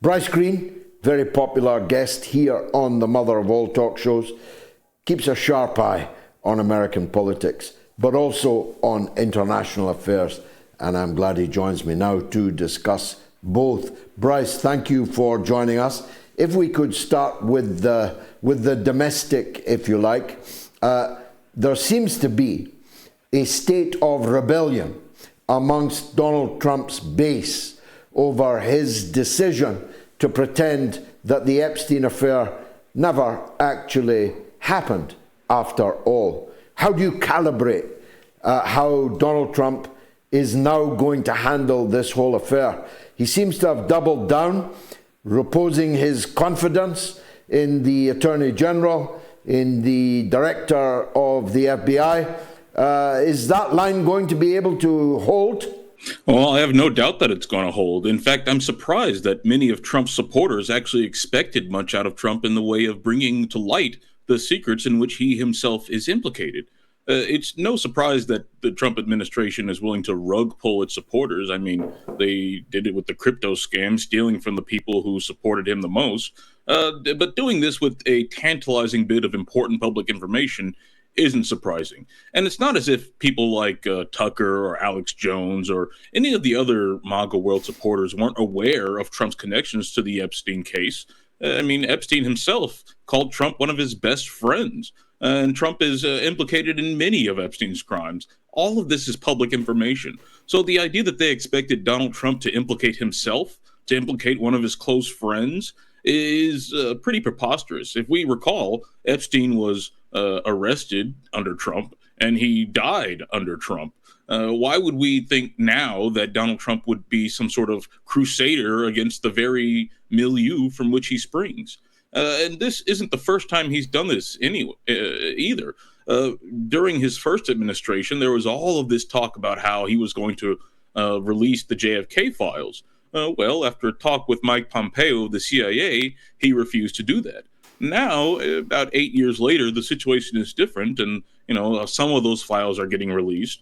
Bryce Green, very popular guest here on the mother of all talk shows, keeps a sharp eye on American politics, but also on international affairs. And I'm glad he joins me now to discuss both. Bryce, thank you for joining us. If we could start with the domestic, if you like, there seems to be a state of rebellion amongst Donald Trump's base over his decision to pretend that the Epstein affair never actually happened after all. How do you calibrate how Donald Trump is now going to handle this whole affair? He seems to have doubled down, reposing his confidence in the Attorney General, in the Director of the FBI. Is that line going to be able to hold? Well, I have no doubt that it's going to hold. In fact, I'm surprised that many of Trump's supporters actually expected much out of Trump in the way of bringing to light the secrets in which he himself is implicated. It's no surprise that the Trump administration is willing to rug pull its supporters. I mean, they did it with the crypto scam, stealing from the people who supported him the most. But doing this with a tantalizing bit of important public information isn't surprising. And it's not as if people like Tucker or Alex Jones or any of the other MAGA world supporters weren't aware of Trump's connections to the Epstein case. I mean, Epstein himself called Trump one of his best friends. And Trump is implicated in many of Epstein's crimes. All of this is public information. So the idea that they expected Donald Trump to implicate himself, to implicate one of his close friends, is pretty preposterous. If we recall, Epstein was arrested under Trump, and he died under Trump. Why would we think now that Donald Trump would be some sort of crusader against the very milieu from which he springs? And this isn't the first time he's done this either. During his first administration, there was all of this talk about how he was going to release the JFK files. Well, after a talk with Mike Pompeo of the CIA, he refused to do that. Now, about 8 years later, the situation is different, and some of those files are getting released.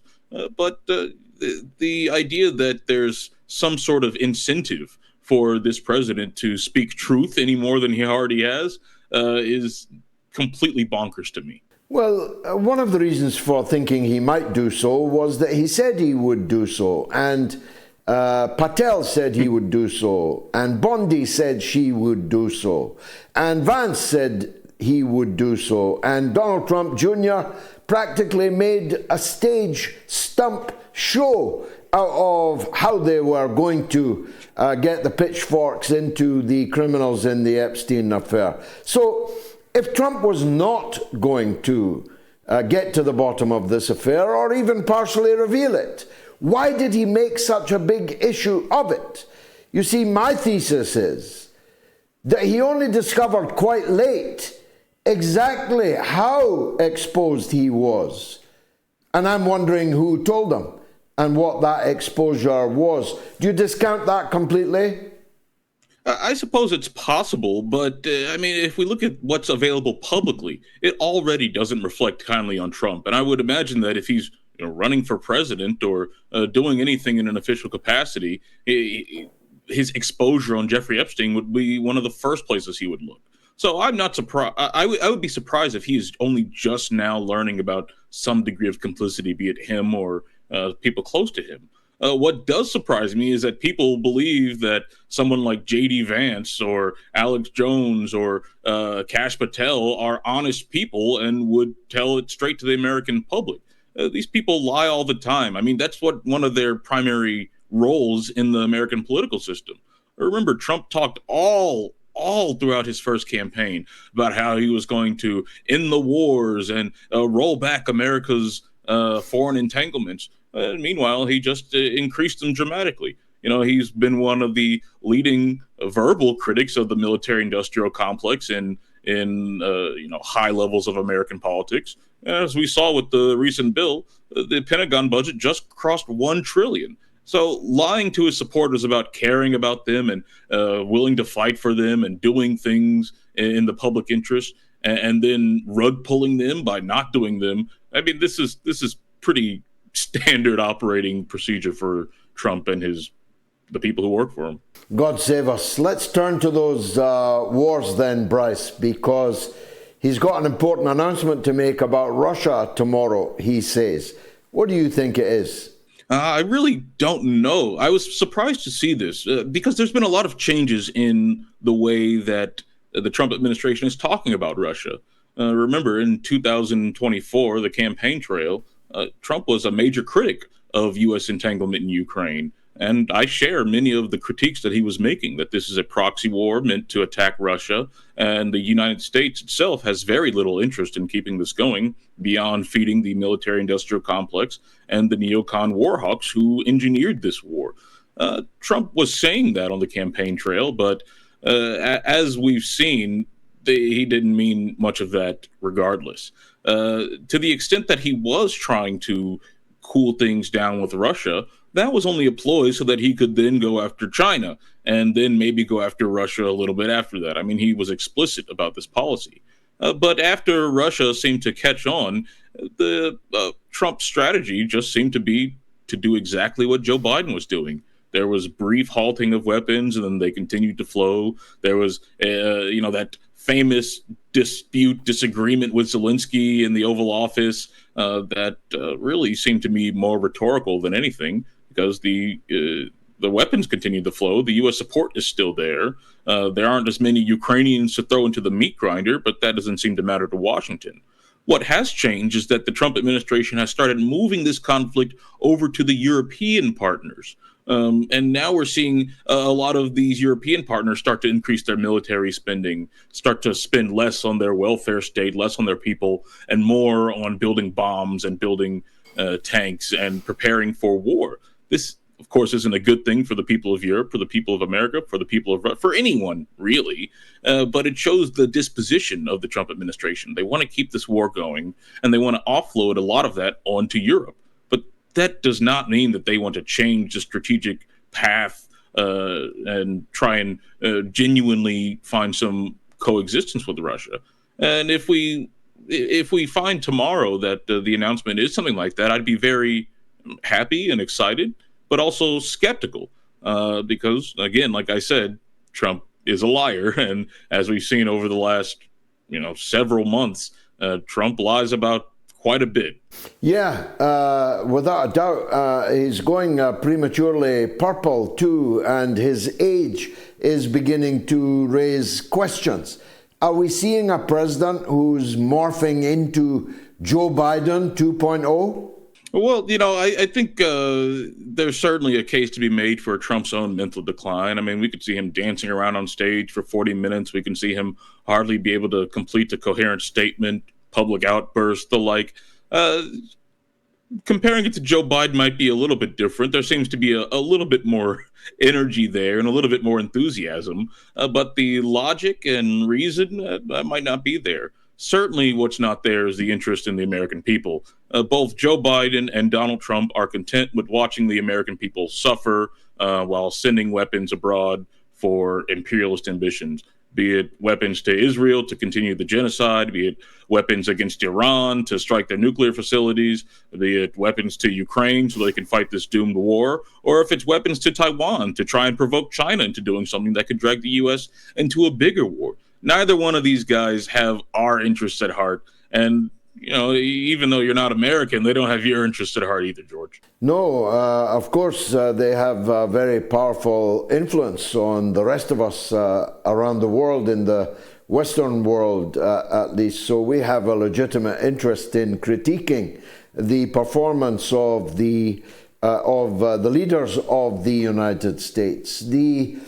But the idea that there's some sort of incentive for this president to speak truth any more than he already has is completely bonkers to me. Well, one of the reasons for thinking he might do so was that he said he would do so, and Patel said he would do so, and Bondi said she would do so, and Vance said he would do so, and Donald Trump Jr. practically made a stage stump show out of how they were going to get the pitchforks into the criminals in the Epstein affair. So if Trump was not going to get to the bottom of this affair or even partially reveal it, why did he make such a big issue of it? You see, my thesis is that he only discovered quite late exactly how exposed he was. And I'm wondering who told him and what that exposure was. Do you discount that completely? I suppose it's possible, but if we look at what's available publicly, it already doesn't reflect kindly on Trump. And I would imagine that if he's running for president or doing anything in an official capacity, his exposure on Jeffrey Epstein would be one of the first places he would look. So I'm not surprised. I would be surprised if he is only just now learning about some degree of complicity, be it him or people close to him. What does surprise me is that people believe that someone like J.D. Vance or Alex Jones or Kash Patel are honest people and would tell it straight to the American public. These people lie all the time. I mean, that's what one of their primary roles in the American political system. Remember, Trump talked all throughout his first campaign about how he was going to end the wars and roll back America's foreign entanglements. Meanwhile, he just increased them dramatically. He's been one of the leading verbal critics of the military-industrial complex in high levels of American politics. As we saw with the recent bill, the Pentagon budget just crossed $1 trillion. So lying to his supporters about caring about them and willing to fight for them and doing things in the public interest and then rug pulling them by not doing them. I mean, this is pretty standard operating procedure for Trump and his the people who work for him. God save us. Let's turn to those wars then, Bryce, because he's got an important announcement to make about Russia tomorrow, he says. What do you think it is? I really don't know. I was surprised to see this because there's been a lot of changes in the way that the Trump administration is talking about Russia. Remember, in 2024, the campaign trail, Trump was a major critic of U.S. entanglement in Ukraine. And I share many of the critiques that he was making, that this is a proxy war meant to attack Russia. And the United States itself has very little interest in keeping this going beyond feeding the military-industrial complex and the neocon warhawks who engineered this war. Trump was saying that on the campaign trail, but as we've seen, he didn't mean much of that regardless. To the extent that he was trying to cool things down with Russia, that was only a ploy so that he could then go after China and then maybe go after Russia a little bit after that. I mean, he was explicit about this policy. But after Russia seemed to catch on, the Trump strategy just seemed to be to do exactly what Joe Biden was doing. There was brief halting of weapons, and then they continued to flow. There was, that famous disagreement with Zelensky in the Oval Office that really seemed to me more rhetorical than anything, because the weapons continued to flow. The U.S. support is still there. There aren't as many Ukrainians to throw into the meat grinder, but that doesn't seem to matter to Washington. What has changed is that the Trump administration has started moving this conflict over to the European partners. And now we're seeing a lot of these European partners start to increase their military spending, start to spend less on their welfare state, less on their people, and more on building bombs and building tanks and preparing for war. This, of course, isn't a good thing for the people of Europe, for the people of America, for anyone, really. But it shows the disposition of the Trump administration. They want to keep this war going, and they want to offload a lot of that onto Europe. But that does not mean that they want to change the strategic path and try and genuinely find some coexistence with Russia. And if we find tomorrow that the announcement is something like that, I'd be very happy and excited, but also skeptical, because, again, like I said, Trump is a liar. And as we've seen over the last, several months, Trump lies about quite a bit. Yeah, without a doubt, he's going prematurely purple too, and his age is beginning to raise questions. Are we seeing a president who's morphing into Joe Biden 2.0? Well, I think there's certainly a case to be made for Trump's own mental decline. I mean, we could see him dancing around on stage for 40 minutes. We can see him hardly be able to complete a coherent statement, public outburst, the like. Comparing it to Joe Biden might be a little bit different. There seems to be a little bit more energy there and a little bit more enthusiasm, but the logic and reason might not be there. Certainly what's not there is the interest in the American people. Both Joe Biden and Donald Trump are content with watching the American people suffer while sending weapons abroad for imperialist ambitions, be it weapons to Israel to continue the genocide, be it weapons against Iran to strike their nuclear facilities, be it weapons to Ukraine so they can fight this doomed war, or if it's weapons to Taiwan to try and provoke China into doing something that could drag the U.S. into a bigger war. Neither one of these guys have our interests at heart. And, even though you're not American, they don't have your interests at heart either, George. No, of course, they have a very powerful influence on the rest of us around the world, in the Western world at least. So we have a legitimate interest in critiquing the performance of the leaders of the United States. The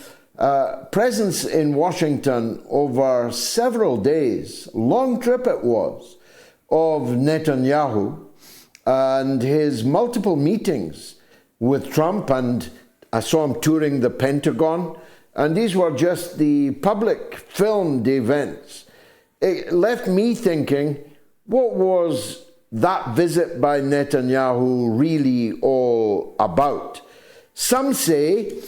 presence in Washington over several days, long trip it was, of Netanyahu and his multiple meetings with Trump, and I saw him touring the Pentagon, and these were just the public filmed events. It left me thinking, what was that visit by Netanyahu really all about? Some say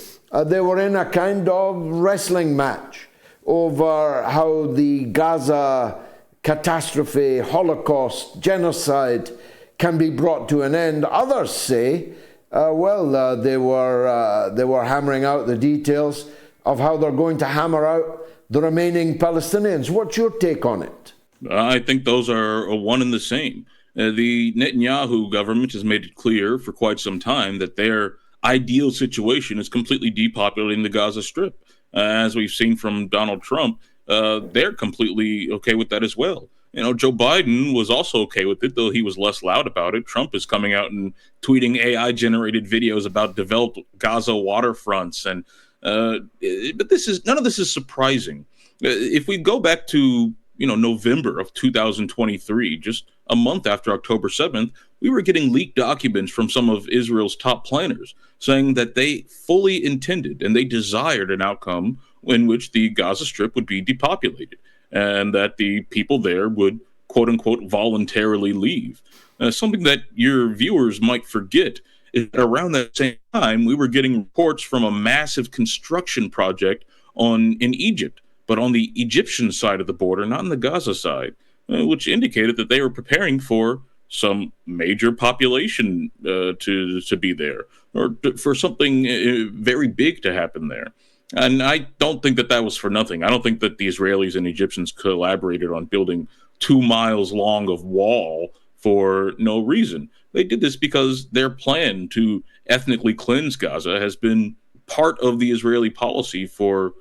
they were in a kind of wrestling match over how the Gaza catastrophe, Holocaust, genocide can be brought to an end. Others say They were hammering out the details of how they're going to hammer out the remaining Palestinians. What's your take on it? I think those are one and the same. The Netanyahu government has made it clear for quite some time that their ideal situation is completely depopulating the Gaza Strip. As we've seen from Donald Trump, they're completely okay with that as well. Joe Biden was also okay with it, though he was less loud about it. Trump is coming out and tweeting AI-generated videos about developed Gaza waterfronts, and but none of this is surprising. If we go back to November of 2023, just a month after October 7th, we were getting leaked documents from some of Israel's top planners saying that they fully intended and they desired an outcome in which the Gaza Strip would be depopulated and that the people there would, quote unquote, voluntarily leave. Something that your viewers might forget is that around that same time, we were getting reports from a massive construction project in Egypt, but on the Egyptian side of the border, not on the Gaza side, which indicated that they were preparing for some major population to be there, or for something very big to happen there. And I don't think that was for nothing. I don't think that the Israelis and Egyptians collaborated on building 2 miles long of wall for no reason. They did this because their plan to ethnically cleanse Gaza has been part of the Israeli policy for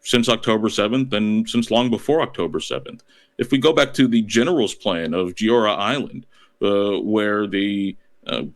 since October 7th and since long before October 7th. If we go back to the general's plan of Giora Island, where the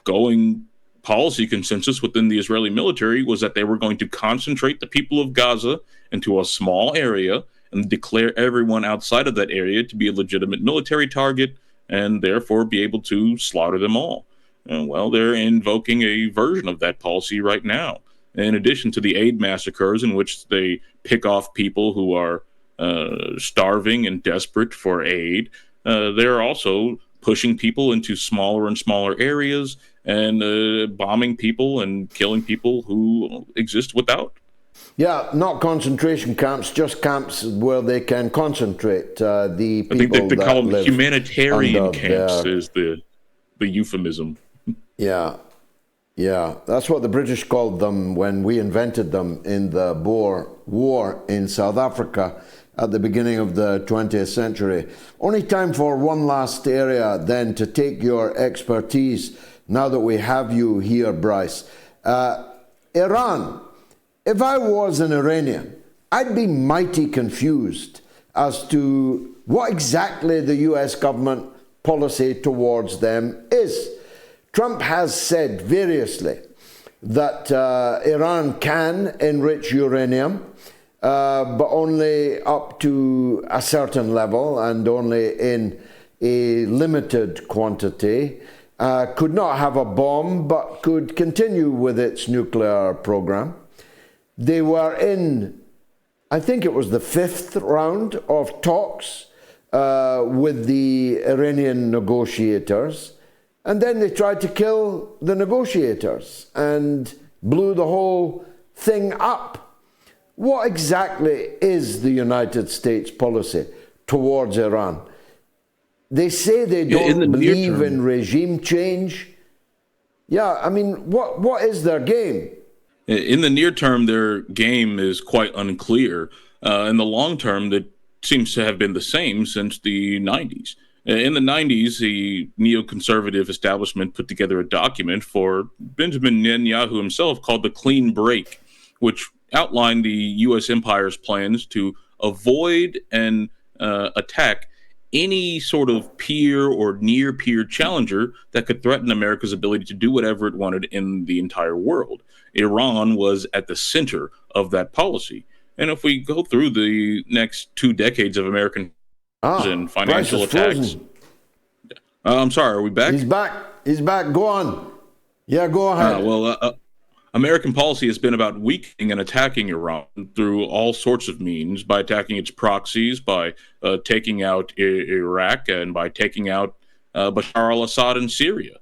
going policy consensus within the Israeli military was that they were going to concentrate the people of Gaza into a small area and declare everyone outside of that area to be a legitimate military target and therefore be able to slaughter them all. They're invoking a version of that policy right now. In addition to the aid massacres in which they pick off people who are starving and desperate for aid, they're also pushing people into smaller and smaller areas and bombing people and killing people who exist without. Yeah, not concentration camps, just camps where they can concentrate the people. I think they call them humanitarian camps is the euphemism. Yeah, that's what the British called them when we invented them in the Boer War in South Africa at the beginning of the 20th century. Only time for one last area then to take your expertise now that we have you here, Bryce. Iran. If I was an Iranian, I'd be mighty confused as to what exactly the US government policy towards them is. Trump has said variously that Iran can enrich uranium, but only up to a certain level and only in a limited quantity. Could not have a bomb, but could continue with its nuclear program. They were in, I think it was the 5th round of talks with the Iranian negotiators. And then they tried to kill the negotiators and blew the whole thing up. What exactly is the United States policy towards Iran? They say they don't believe in regime change. Yeah, I mean, what is their game? In the near term, their game is quite unclear. In the long term, that seems to have been the same since the 90s. In the 90s, the neoconservative establishment put together a document for Benjamin Netanyahu himself called the Clean Break, which outlined the U.S. empire's plans to avoid and attack any sort of peer or near-peer challenger that could threaten America's ability to do whatever it wanted in the entire world. Iran was at the center of that policy. And if we go through the next 2 decades of American and financial attacks. I'm sorry, are we back? He's back. Go on. Yeah, go ahead. American policy has been about weakening and attacking Iran through all sorts of means, by attacking its proxies, by taking out Iraq, and by taking out Bashar al-Assad in Syria.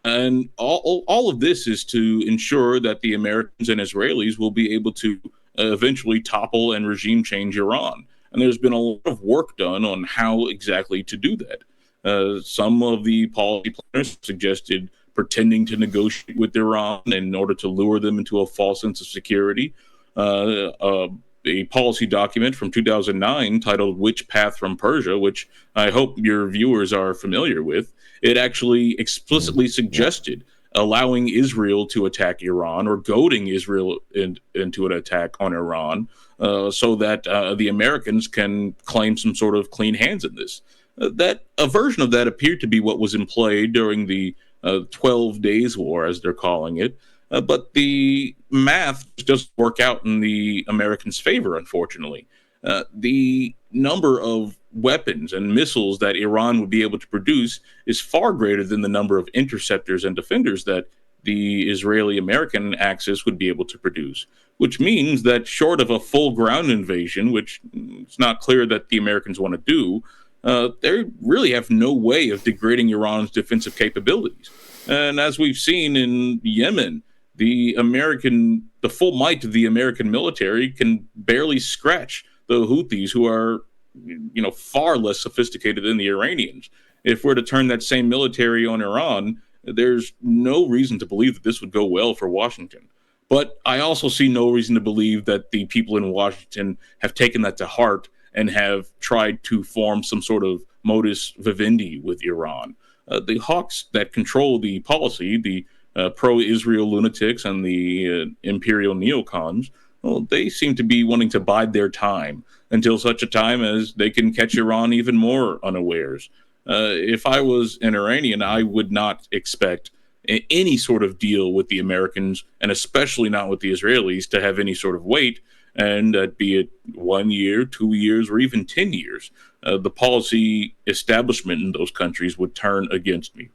And all of this is to ensure that the Americans and Israelis will be able to eventually topple and regime change Iran. And there's been a lot of work done on how exactly to do that. Some of the policy planners suggested pretending to negotiate with Iran in order to lure them into a false sense of security. A policy document from 2009 titled Which Path from Persia, which I hope your viewers are familiar with, it actually explicitly suggested allowing Israel to attack Iran or goading Israel into an attack on Iran so that the Americans can claim some sort of clean hands in this. That a version of that appeared to be what was in play during the 12 Days War, as they're calling it. But the math doesn't work out in the Americans' favor, unfortunately. The number of weapons and missiles that Iran would be able to produce is far greater than the number of interceptors and defenders that the Israeli-American axis would be able to produce, which means that short of a full ground invasion, which it's not clear that the Americans want to do, they really have no way of degrading Iran's defensive capabilities. And as we've seen in Yemen, the full might of the American military can barely scratch the Houthis, who are, far less sophisticated than the Iranians. If we're to turn that same military on Iran, there's no reason to believe that this would go well for Washington. But I also see no reason to believe that the people in Washington have taken that to heart and have tried to form some sort of modus vivendi with Iran. The hawks that control the policy, the pro-Israel lunatics and the imperial neocons, well, they seem to be wanting to bide their time until such a time as they can catch Iran even more unawares. If I was an Iranian, I would not expect any sort of deal with the Americans, and especially not with the Israelis, to have any sort of weight, and be it 1 year, 2 years, or even 10 years. The policy establishment in those countries would turn against me.